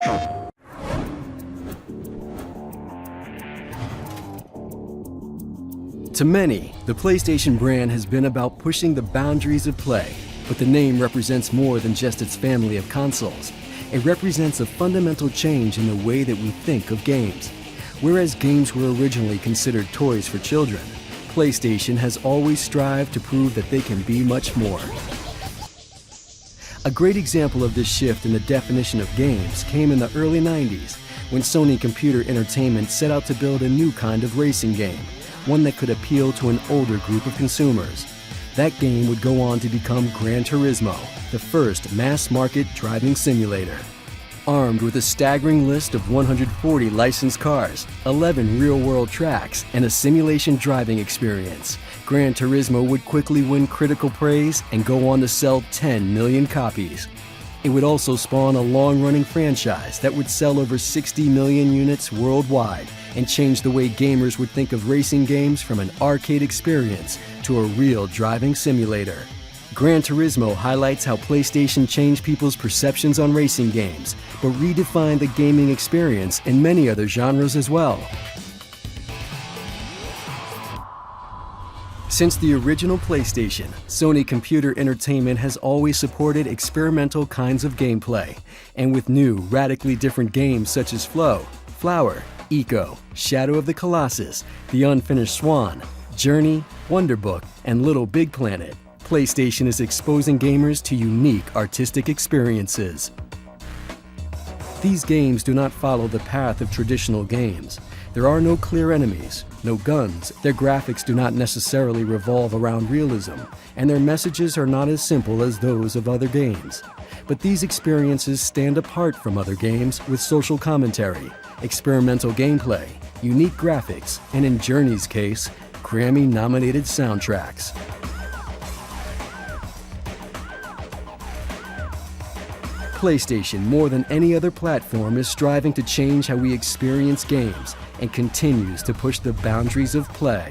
To many, the PlayStation brand has been about pushing the boundaries of play, but the name represents more than just its family of consoles. It represents a fundamental change in the way that we think of games. Whereas games were originally considered toys for children, PlayStation has always strived to prove that they can be much more. A great example of this shift in the definition of games came in the early 90s, when Sony Computer Entertainment set out to build a new kind of racing game, one that could appeal to an older group of consumers. That game would go on to become Gran Turismo, the first mass-market driving simulator. Armed with a staggering list of 140 licensed cars, 11 real-world tracks, and a simulation driving experience, Gran Turismo would quickly win critical praise and go on to sell 10 million copies. It would also spawn a long-running franchise that would sell over 60 million units worldwide and change the way gamers would think of racing games from an arcade experience to a real driving simulator. Gran Turismo highlights how PlayStation changed people's perceptions on racing games, but redefined the gaming experience in many other genres as well. Since the original PlayStation, Sony Computer Entertainment has always supported experimental kinds of gameplay, and with new, radically different games such as Flow, Flower, Eco, Shadow of the Colossus, The Unfinished Swan, Journey, Wonderbook, and Little Big Planet, PlayStation is exposing gamers to unique artistic experiences. These games do not follow the path of traditional games. There are no clear enemies, no guns, their graphics do not necessarily revolve around realism, and their messages are not as simple as those of other games. But these experiences stand apart from other games with social commentary, experimental gameplay, unique graphics, and in Journey's case, Grammy-nominated soundtracks. PlayStation, more than any other platform, is striving to change how we experience games and continues to push the boundaries of play.